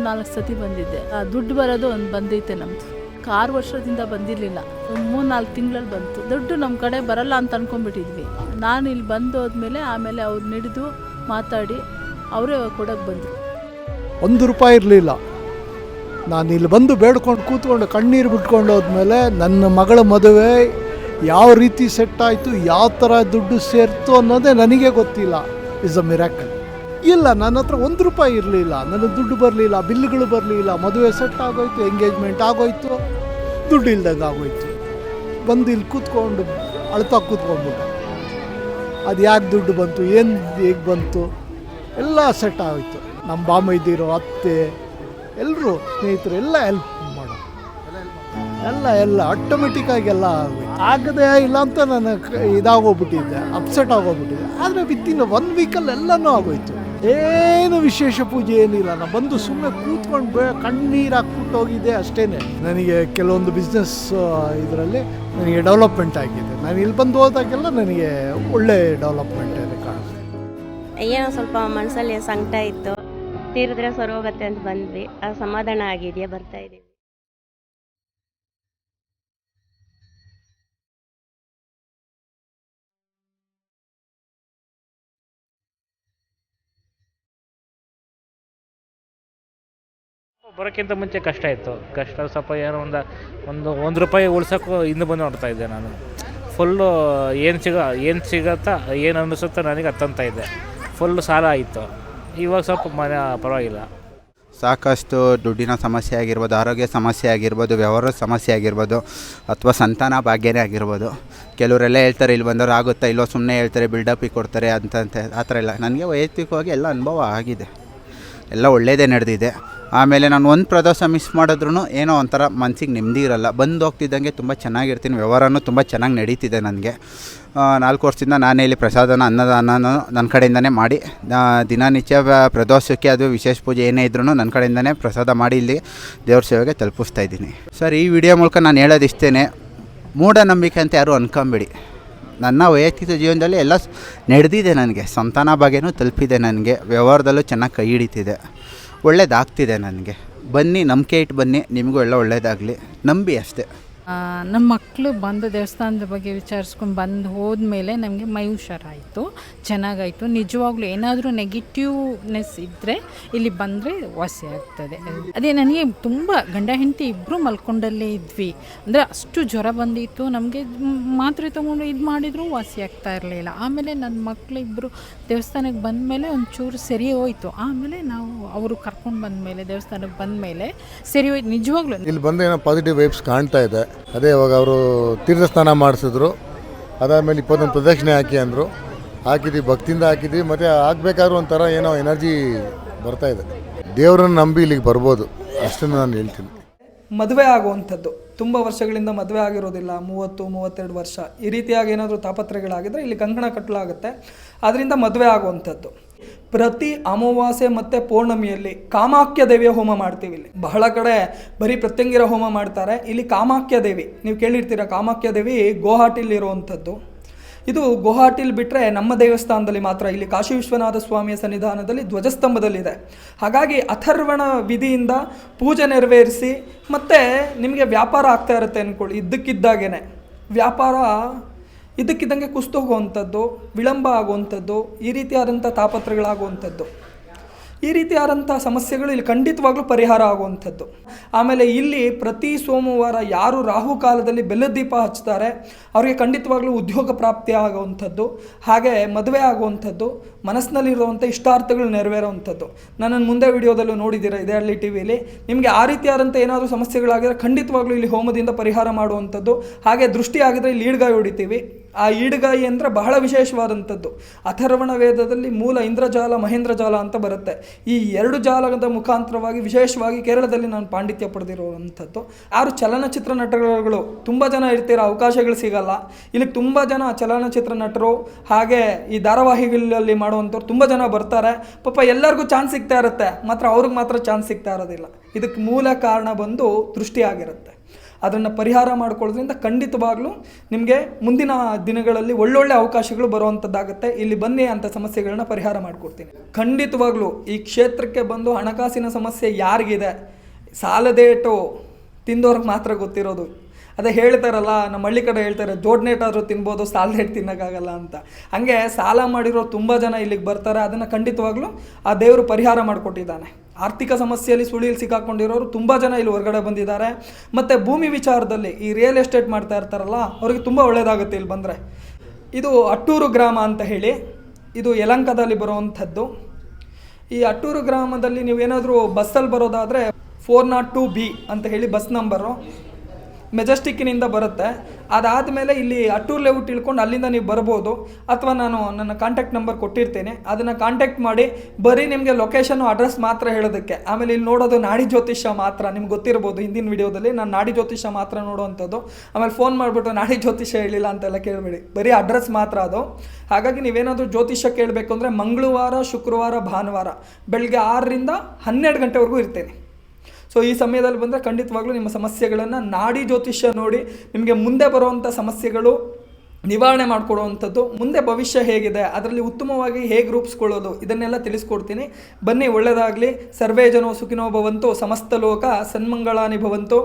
3-4 ಸತಿ ಬಂದಿದ್ದೆ. ದುಡ್ಡು ಬರೋದು ಒಂದು ಬಂದೈತೆ ನಮ್ಮದು. 6 ವರ್ಷದಿಂದ ಬಂದಿರಲಿಲ್ಲ, 3-4 ತಿಂಗಳಲ್ಲಿ ಬಂತು. ದುಡ್ಡು ನಮ್ಮ ಕಡೆ ಬರಲ್ಲ ಅಂತ ಅಂದ್ಕೊಂಡ್ಬಿಟ್ಟಿದ್ವಿ. ನಾನು ಇಲ್ಲಿ ಬಂದೋದ್ಮೇಲೆ ಆಮೇಲೆ ಅವ್ರು ಹಿಡಿದು ಮಾತಾಡಿ ಅವರೇ ಕೊಡೋಕ್ಕೆ ಬಂದರು. ₹1 ಇರಲಿಲ್ಲ. ನಾನು ಇಲ್ಲಿ ಬಂದು ಬೇಡ್ಕೊಂಡು ಕೂತ್ಕೊಂಡು ಕಣ್ಣೀರು ಬಿಟ್ಕೊಂಡು ಹೋದ್ಮೇಲೆ ನನ್ನ ಮಗಳ ಮದುವೆ ಯಾವ ರೀತಿ ಸೆಟ್ ಆಯಿತು, ಯಾವ ಥರ ದುಡ್ಡು ಸೇರ್ತು ಅನ್ನೋದೇ ನನಗೆ ಗೊತ್ತಿಲ್ಲ. Is a miracle. ಇಲ್ಲ, ನನ್ನ ಹತ್ರ ₹1 ಇರಲಿಲ್ಲ, ನನಗೆ ದುಡ್ಡು ಬರಲಿಲ್ಲ, ಬಿಲ್ಗಳು ಬರಲಿಲ್ಲ. ಮದುವೆ ಸೆಟ್ ಆಗೋಯ್ತು, ಎಂಗೇಜ್ಮೆಂಟ್ ಆಗೋಯ್ತು, ದುಡ್ಡು ಇಲ್ದಂಗೆ ಆಗೋಯ್ತು. ಬಂದು ಇಲ್ಲಿ ಕೂತ್ಕೊಂಡು ಅಳ್ತಾ ಕೂತ್ಕೊಂಡ್ಬಿಟ್ಟು ಅದು ಯಾಕೆ ದುಡ್ಡು ಬಂತು, ಏನು ಹೇಗೆ ಬಂತು, ಎಲ್ಲ ಸೆಟ್ ಆಗೋಯ್ತು. ನಮ್ಮ ಬಾಮೈದಿರೋ ಅತ್ತೆ ಎಲ್ಲರೂ ಸ್ನೇಹಿತರು ಎಲ್ಲ ಹೆಲ್ಪ್ ಮಾಡೋದು, ಎಲ್ಲ ಆಟೋಮೆಟಿಕ್ಕಾಗಿ ಎಲ್ಲ ಆಗದೇ ಇಲ್ಲ ಅಂತ ನನಗೆ ಇದಾಗೋಗ್ಬಿಟ್ಟಿದ್ದೆ, ಅಪ್ಸೆಟ್ ಆಗೋಗ್ಬಿಟ್ಟಿದ್ದೆ. ಆದರೆ ವಿತಿನ್ 1 ವೀಕಲ್ಲಿ ಎಲ್ಲನೂ ಆಗೋಯ್ತು. ಏನು ವಿಶೇಷ ಪೂಜೆ ಏನಿಲ್ಲ. ನಾನು ಬಂದು ಸುಮ್ಮನೆ ಕೂತ್ಕೊಂಡು ಕಣ್ಣೀರು ಹಾಕ್ಬಿಟ್ಟು ಹೋಗಿದ್ದೆ ಅಷ್ಟೇ. ನನಗೆ ಕೆಲವೊಂದು ಬಿಸ್ನೆಸ್ ಇದರಲ್ಲಿ ನನಗೆ ಡೆವಲಪ್ಮೆಂಟ್ ಆಗಿದೆ. ನಾನು ಇಲ್ಲಿ ಬಂದು ಹೋದಾಗೆಲ್ಲ ನನಗೆ ಒಳ್ಳೆ ಡೆವಲಪ್ಮೆಂಟ್ ಇದೆ ಕಾಣಿಸ್ತು. ಏನೋ ಸ್ವಲ್ಪ ಮನಸ್ಸಲ್ಲಿ ಸಂಕಟ ಇತ್ತು, ತೀರಿದ್ರೆ ಸರೋಗತ್ತೆ ಅಂತ ಬಂದ್ವಿ. ಆ ಸಮಾಧಾನ ಆಗಿದೆಯಾ, ಬರ್ತಾ ಇದ್ದೀವಿ. ಬರೋಕ್ಕಿಂತ ಮುಂಚೆ ಕಷ್ಟ ಇತ್ತು. ಕಷ್ಟ ಸ್ವಲ್ಪ ಏನೋ ₹1 ಉಳ್ಸೋಕ್ಕೂ ಹಿಂದೆ ಬಂದು ನೋಡ್ತಾ ಇದ್ದೆ ನಾನು. ಫುಲ್ಲು ಏನು ಸಿಗತ್ತಾ ಏನು ಅನ್ನಿಸುತ್ತೋ ನನಗೆ ಹತ್ತಂತ ಇದ್ದೆ. ಫುಲ್ಲು ಸಾಲ ಆಯಿತು. ಇವಾಗ ಸ್ವಲ್ಪ ಪರವಾಗಿಲ್ಲ. ಸಾಕಷ್ಟು ದುಡ್ಡಿನ ಸಮಸ್ಯೆ ಆಗಿರ್ಬೋದು, ಆರೋಗ್ಯ ಸಮಸ್ಯೆ ಆಗಿರ್ಬೋದು, ವ್ಯವಹಾರದ ಸಮಸ್ಯೆ ಆಗಿರ್ಬೋದು, ಅಥವಾ ಸಂತಾನ ಭಾಗ್ಯನೇ ಆಗಿರ್ಬೋದು. ಕೆಲವರೆಲ್ಲ ಹೇಳ್ತಾರೆ ಇಲ್ಲಿ ಬಂದವರು ಆಗುತ್ತಾ ಇಲ್ಲೋ, ಸುಮ್ಮನೆ ಹೇಳ್ತಾರೆ, ಬಿಲ್ಡಪ್ಪಿಗೆ ಕೊಡ್ತಾರೆ ಅಂತಂತೆ. ಆ ಥರ ಇಲ್ಲ. ನನಗೆ ವೈಯಕ್ತಿಕವಾಗಿ ಎಲ್ಲ ಅನುಭವ ಆಗಿದೆ, ಎಲ್ಲ ಒಳ್ಳೆಯದೇ ನಡೆದಿದೆ. ಆಮೇಲೆ ನಾನು ಒಂದು ಪ್ರದೋಷ ಮಿಸ್ ಮಾಡಿದ್ರೂ ಏನೋ ಒಂಥರ ಮನಸ್ಸಿಗೆ ನೆಮ್ಮದಿ ಇರಲ್ಲ. ಬಂದು ಹೋಗ್ತಿದ್ದಂಗೆ ತುಂಬ ಚೆನ್ನಾಗಿರ್ತೀನಿ. ವ್ಯವಹಾರನೂ ತುಂಬ ಚೆನ್ನಾಗಿ ನಡೀತಿದೆ ನನಗೆ. 4 ವರ್ಷದಿಂದ ನಾನೇ ಇಲ್ಲಿ ಪ್ರಸಾದನ ಅನ್ನದಾನನೂ ನನ್ನ ಕಡೆಯಿಂದನೇ ಮಾಡಿ, ದಿನನಿತ್ಯ ಪ್ರದೋಷಕ್ಕೆ ಅದು ವಿಶೇಷ ಪೂಜೆ ಏನೇ ಇದ್ರೂ ನನ್ನ ಕಡೆಯಿಂದನೇ ಪ್ರಸಾದ ಮಾಡಿ ಇಲ್ಲಿ ದೇವ್ರ ಸೇವೆಗೆ ತಲುಪಿಸ್ತಾ ಇದ್ದೀನಿ. ಸರ್, ಈ ವಿಡಿಯೋ ಮೂಲಕ ನಾನು ಹೇಳೋದಿಷ್ಟೇ, ಮೂಢನಂಬಿಕೆ ಅಂತ ಯಾರೂ ಅನ್ಕೊಂಬೇಡಿ. ನನ್ನ ವೈಯಕ್ತಿಕ ಜೀವನದಲ್ಲಿ ಎಲ್ಲ ನಡೆದಿದೆ. ನನಗೆ ಸಂತಾನ ಭಾಗ್ಯನೂ ತಲುಪಿದೆ. ನನಗೆ ವ್ಯವಹಾರದಲ್ಲೂ ಚೆನ್ನಾಗಿ ಕೈ ಹಿಡಿತಿದೆ, ಒಳ್ಳೇದಾಗ್ತಿದೆ ನನಗೆ. ಬನ್ನಿ, ನಂಬಿಕೆ ಇಟ್ಟು ಬನ್ನಿ, ನಿಮಗೂ ಎಲ್ಲ ಒಳ್ಳೇದಾಗಲಿ, ನಂಬಿ ಅಷ್ಟೇ. ನಮ್ಮ ಮಕ್ಕಳು ಬಂದು ದೇವಸ್ಥಾನದ ಬಗ್ಗೆ ವಿಚಾರಿಸ್ಕೊಂಡು ಬಂದು ಹೋದ್ಮೇಲೆ ನಮಗೆ ಮೈ ಹುಷಾರಾಯಿತು, ಚೆನ್ನಾಗಾಯಿತು. ನಿಜವಾಗ್ಲೂ ಏನಾದರೂ ನೆಗೆಟಿವ್ನೆಸ್ ಇದ್ದರೆ ಇಲ್ಲಿ ಬಂದರೆ ವಾಸಿ ಆಗ್ತದೆ. ಅದೇ ನನಗೆ ತುಂಬ ಗಂಡ ಹೆಂಡತಿ ಇಬ್ಬರು ಮಲ್ಕೊಂಡಲ್ಲೇ ಇದ್ವಿ. ಅಂದರೆ ಅಷ್ಟು ಜ್ವರ ಬಂದಿತ್ತು ನಮಗೆ. ಮಾತ್ರೆ ತೊಗೊಂಡು ಇದು ಮಾಡಿದರೂ ವಾಸಿ ಆಗ್ತಾ ಇರಲಿಲ್ಲ. ಆಮೇಲೆ ನನ್ನ ಮಕ್ಕಳಿಬ್ಬರು ದೇವಸ್ಥಾನಕ್ಕೆ ಬಂದಮೇಲೆ ಒಂಚೂರು ಸರಿ ಹೋಯಿತು. ಆಮೇಲೆ ನಾವು ಅವರು ಕರ್ಕೊಂಡು ಬಂದಮೇಲೆ ದೇವಸ್ಥಾನಕ್ಕೆ ಬಂದಮೇಲೆ ಸರಿ ಹೋಯ್ತು. ನಿಜವಾಗ್ಲೂ ಇಲ್ಲಿ ಬಂದು ಏನೋ ಪಾಸಿಟಿವ್ ವೈಬ್ಸ್ ಕಾಣ್ತಾ ಇದೆ. ಅದೇ ಇವಾಗ ಅವರು ತೀರ್ಥ ಸ್ನಾನ ಮಾಡಿಸಿದ್ರು, ಅದಾದಮೇಲೆ 21 ಪ್ರದಕ್ಷಿಣೆ ಹಾಕಿ ಅಂದರು. ಹಾಕಿದ್ವಿ, ಭಕ್ತಿಯಿಂದ ಹಾಕಿದ್ವಿ. ಮತ್ತು ಆಗಬೇಕಾದ್ರೂ ಒಂಥರ ಏನೋ ಎನರ್ಜಿ ಬರ್ತಾ ಇದೆ. ದೇವರನ್ನು ನಂಬಿ ಇಲ್ಲಿಗೆ ಬರ್ಬೋದು, ಅಷ್ಟನ್ನು ನಾನು ಹೇಳ್ತೀನಿ. ಮದುವೆ ಆಗುವಂಥದ್ದು ತುಂಬ ವರ್ಷಗಳಿಂದ ಮದುವೆ ಆಗಿರೋದಿಲ್ಲ, 30-32 ವರ್ಷ ಈ ರೀತಿಯಾಗಿ ಏನಾದರೂ ತಾಪತ್ರಯಗಳಾಗಿದ್ದರೆ ಇಲ್ಲಿ ಕಂಕಣ ಕಟ್ಟಲಾಗುತ್ತೆ. ಅದರಿಂದ ಮದುವೆ ಆಗುವಂಥದ್ದು. ಪ್ರತಿ ಅಮಾವಾಸ್ಯೆ ಮತ್ತು ಪೌರ್ಣಮಿಯಲ್ಲಿ ಕಾಮಾಖ್ಯ ದೇವಿಯ ಹೋಮ ಮಾಡ್ತೀವಿ. ಇಲ್ಲಿ ಬಹಳ ಕಡೆ ಬರೀ ಪ್ರತ್ಯಂಗಿರ ಹೋಮ ಮಾಡ್ತಾರೆ. ಇಲ್ಲಿ ಕಾಮಾಖ್ಯ ದೇವಿ ನೀವು ಕೇಳಿರ್ತೀರ. ಕಾಮಾಖ್ಯ ದೇವಿ ಗುವಾಹಟಿಲಿರುವಂಥದ್ದು. ಇದು ಗುವಾಹಟಿಲಿ ಬಿಟ್ಟರೆ ನಮ್ಮ ದೇವಸ್ಥಾನದಲ್ಲಿ ಮಾತ್ರ. ಇಲ್ಲಿ ಕಾಶಿ ವಿಶ್ವನಾಥ ಸ್ವಾಮಿಯ ಸನ್ನಿಧಾನದಲ್ಲಿ ಧ್ವಜಸ್ತಂಭದಲ್ಲಿದೆ. ಹಾಗಾಗಿ ಅಥರ್ವಣ ವಿಧಿಯಿಂದ ಪೂಜೆ ನೆರವೇರಿಸಿ ಮತ್ತು ನಿಮಗೆ ವ್ಯಾಪಾರ ಆಗ್ತಾ ಇರುತ್ತೆ ಅಂದ್ಕೊಳ್ಳಿ. ಇದ್ದಕ್ಕಿದ್ದಾಗೇ ವ್ಯಾಪಾರ ಇದ್ದಕ್ಕಿದ್ದಂಗೆ ಕುಸಿದು ಹೋಗುವಂಥದ್ದು, ವಿಳಂಬ ಆಗುವಂಥದ್ದು, ಈ ರೀತಿಯಾದಂಥ ತಾಪತ್ರಗಳಾಗುವಂಥದ್ದು, ಈ ರೀತಿಯಾದಂಥ ಸಮಸ್ಯೆಗಳು ಇಲ್ಲಿ ಖಂಡಿತವಾಗ್ಲೂ ಪರಿಹಾರ ಆಗುವಂಥದ್ದು. ಆಮೇಲೆ ಇಲ್ಲಿ ಪ್ರತಿ ಸೋಮವಾರ ಯಾರು ರಾಹುಕಾಲದಲ್ಲಿ ಬೆಲ್ಲದ ದೀಪ ಹಚ್ತಾರೆ ಅವರಿಗೆ ಖಂಡಿತವಾಗ್ಲೂ ಉದ್ಯೋಗ ಪ್ರಾಪ್ತಿ ಆಗುವಂಥದ್ದು, ಹಾಗೆ ಮದುವೆ ಆಗುವಂಥದ್ದು, ಮನಸ್ಸಿನಲ್ಲಿರುವಂಥ ಇಷ್ಟಾರ್ಥಗಳು ನೆರವೇರುವಂಥದ್ದು. ನನ್ನನ್ನು ಮುಂದೆ ವಿಡಿಯೋದಲ್ಲೂ ನೋಡಿದ್ದೀರಾ ಇದೇ ಹಳ್ಳಿ ಟಿ ವಿಲಿ. ನಿಮಗೆ ಆ ರೀತಿಯಾದಂಥ ಏನಾದರೂ ಸಮಸ್ಯೆಗಳಾಗಿದ್ರೆ ಖಂಡಿತವಾಗ್ಲೂ ಇಲ್ಲಿ ಹೋಮದಿಂದ ಪರಿಹಾರ ಮಾಡುವಂಥದ್ದು. ಹಾಗೆ ದೃಷ್ಟಿ ಆಗಿದ್ರೆ ಇಲ್ಲಿ ಈಡ್ಗಾಯಿ ಹೊಡಿತೀವಿ. ಆ ಈಡ್ಗಾಯಿ ಅಂದರೆ ಬಹಳ ವಿಶೇಷವಾದಂಥದ್ದು. ಅಥರ್ವಣ ವೇದದಲ್ಲಿ ಮೂಲ ಇಂದ್ರಜಾಲ ಮಹೇಂದ್ರಜಾಲ ಅಂತ ಬರುತ್ತೆ. ಈ 2 ಜಾಲದ ಮುಖಾಂತರವಾಗಿ ವಿಶೇಷವಾಗಿ ಕೇರಳದಲ್ಲಿ ನಾನು ಪಾಂಡಿತ್ಯ ಪಡೆದಿರುವಂಥದ್ದು. ಯಾರು ಚಲನಚಿತ್ರ ನಟರುಗಳು ತುಂಬ ಜನ ಇರ್ತೀರ, ಅವಕಾಶಗಳು ಸಿಗಲ್ಲ. ಇಲ್ಲಿ ತುಂಬ ಜನ ಚಲನಚಿತ್ರ ನಟರು ಹಾಗೆ ಈ ಧಾರಾವಾಹಿಗಳಲ್ಲಿ ಮಾಡುವಂಥವ್ರು ತುಂಬ ಜನ ಬರ್ತಾರೆ. ಪಾಪ ಎಲ್ಲರಿಗೂ ಚಾನ್ಸ್ ಸಿಗ್ತಾ ಇರುತ್ತೆ, ಮಾತ್ರ ಅವ್ರಿಗೆ ಮಾತ್ರ ಚಾನ್ಸ್ ಸಿಗ್ತಾ ಇರೋದಿಲ್ಲ. ಇದಕ್ಕೆ ಮೂಲ ಕಾರಣ ಬಂದು ದೃಷ್ಟಿ ಆಗಿರುತ್ತೆ. ಅದನ್ನು ಪರಿಹಾರ ಮಾಡ್ಕೊಳ್ಳೋದ್ರಿಂದ ಖಂಡಿತವಾಗ್ಲೂ ನಿಮಗೆ ಮುಂದಿನ ದಿನಗಳಲ್ಲಿ ಒಳ್ಳೊಳ್ಳೆ ಅವಕಾಶಗಳು ಬರುವಂಥದ್ದಾಗುತ್ತೆ. ಇಲ್ಲಿ ಬನ್ನಿ ಅಂತ ಸಮಸ್ಯೆಗಳನ್ನ ಪರಿಹಾರ ಮಾಡಿಕೊಡ್ತೀನಿ. ಖಂಡಿತವಾಗ್ಲೂ ಈ ಕ್ಷೇತ್ರಕ್ಕೆ ಬಂದು ಹಣಕಾಸಿನ ಸಮಸ್ಯೆ ಯಾರಿಗಿದೆ, ಸಾಲದೇಟು ತಿಂದವ್ರಿಗೆ ಮಾತ್ರ ಗೊತ್ತಿರೋದು. ಅದೇ ಹೇಳ್ತಾರಲ್ಲ, ನಮ್ಮ ಹಳ್ಳಿ ಕಡೆ ಹೇಳ್ತಾರೆ, ದೊಡ್ಡನೇಟಾದರೂ ತಿನ್ಬೋದು, ಸಾಲದೇಟು ತಿನ್ನೋಕ್ಕಾಗಲ್ಲ ಅಂತ. ಹಾಗೆ ಸಾಲ ಮಾಡಿರೋ ತುಂಬ ಜನ ಇಲ್ಲಿಗೆ ಬರ್ತಾರೆ. ಅದನ್ನು ಖಂಡಿತವಾಗ್ಲೂ ಆ ದೇವರು ಪರಿಹಾರ ಮಾಡಿಕೊಟ್ಟಿದ್ದಾನೆ. ಆರ್ಥಿಕ ಸಮಸ್ಯೆಯಲ್ಲಿ ಸುಳಿಯಲ್ಲಿ ಸಿಕ್ಕಾಕೊಂಡಿರೋರು ತುಂಬ ಜನ ಇಲ್ಲಿ ಹೊರಗಡೆ ಬಂದಿದ್ದಾರೆ. ಮತ್ತು ಭೂಮಿ ವಿಚಾರದಲ್ಲಿ ಈ ರಿಯಲ್ ಎಸ್ಟೇಟ್ ಮಾಡ್ತಾ ಇರ್ತಾರಲ್ಲ, ಅವ್ರಿಗೆ ತುಂಬ ಒಳ್ಳೆಯದಾಗುತ್ತೆ ಇಲ್ಲಿ ಬಂದರೆ. ಇದು ಅಟ್ಟೂರು ಗ್ರಾಮ ಅಂತ ಹೇಳಿ, ಇದು ಯಲಹಂಕದಲ್ಲಿ ಬರುವಂಥದ್ದು. ಈ ಅಟ್ಟೂರು ಗ್ರಾಮದಲ್ಲಿ ನೀವೇನಾದರೂ ಬಸ್ಸಲ್ಲಿ ಬರೋದಾದರೆ 402B ಅಂತ ಹೇಳಿ ಬಸ್ ನಂಬರು ಮೆಜೆಸ್ಟಿಕ್ಕಿನಿಂದ ಬರುತ್ತೆ. ಅದಾದಮೇಲೆ ಇಲ್ಲಿ ಅಟ್ಟೂರು ಲೇಔಟ್ ಇಳ್ಕೊಂಡು ಅಲ್ಲಿಂದ ನೀವು ಬರ್ಬೋದು. ಅಥವಾ ನಾನು ನನ್ನ ಕಾಂಟ್ಯಾಕ್ಟ್ ನಂಬರ್ ಕೊಟ್ಟಿರ್ತೇನೆ, ಅದನ್ನು ಕಾಂಟ್ಯಾಕ್ಟ್ ಮಾಡಿ. ಬರೀ ನಿಮಗೆ ಲೊಕೇಶನ್ನು ಅಡ್ರೆಸ್ ಮಾತ್ರ ಹೇಳೋದಕ್ಕೆ. ಆಮೇಲೆ ಇಲ್ಲಿ ನೋಡೋದು ನಾಡಿ ಜ್ಯೋತಿಷ್ಯ ಮಾತ್ರ. ನಿಮ್ಗೆ ಗೊತ್ತಿರ್ಬೋದು ಹಿಂದಿನ ವಿಡಿಯೋದಲ್ಲಿ ನಾನು ನಾಡಿ ಜ್ಯೋತಿಷ್ಯ ಮಾತ್ರ ನೋಡುವಂಥದ್ದು. ಆಮೇಲೆ ಫೋನ್ ಮಾಡಿಬಿಟ್ಟು ನಾಡಿ ಜ್ಯೋತಿಷ್ಯ ಹೇಳಿಲ್ಲ ಅಂತೆಲ್ಲ ಕೇಳಬೇಡಿ, ಬರೀ ಅಡ್ರೆಸ್ ಮಾತ್ರ ಅದು. ಹಾಗಾಗಿ ನೀವೇನಾದರೂ ಜ್ಯೋತಿಷ್ಯ ಕೇಳಬೇಕು ಅಂದರೆ ಮಂಗಳವಾರ, ಶುಕ್ರವಾರ, ಭಾನುವಾರ ಬೆಳಗ್ಗೆ 6ರಿಂದ 12 ಗಂಟೆವರೆಗೂ ಇರ್ತೇನೆ. ಸೊ ಈ ಸಮಯದಲ್ಲಿ ಬಂದರೆ ಖಂಡಿತವಾಗ್ಲೂ ನಿಮ್ಮ ಸಮಸ್ಯೆಗಳನ್ನು ನಾಡಿ ಜ್ಯೋತಿಷ್ಯ ನೋಡಿ ನಿಮಗೆ ಮುಂದೆ ಬರುವಂಥ ಸಮಸ್ಯೆಗಳು ನಿವಾರಣೆ ಮಾಡಿಕೊಡುವಂಥದ್ದು, ಮುಂದೆ ಭವಿಷ್ಯ ಹೇಗಿದೆ, ಅದರಲ್ಲಿ ಉತ್ತಮವಾಗಿ ಹೇಗೆ ರೂಪಿಸ್ಕೊಳ್ಳೋದು, ಇದನ್ನೆಲ್ಲ ತಿಳಿಸ್ಕೊಡ್ತೀನಿ. ಬನ್ನಿ, ಒಳ್ಳೆಯದಾಗಲಿ. ಸರ್ವೇ ಜನೋ ಸುಖಿನೋ ಭವಂತು, ಸಮಸ್ತ ಲೋಕ ಸನ್ಮಂಗಳಾನಿ ಭವಂತು.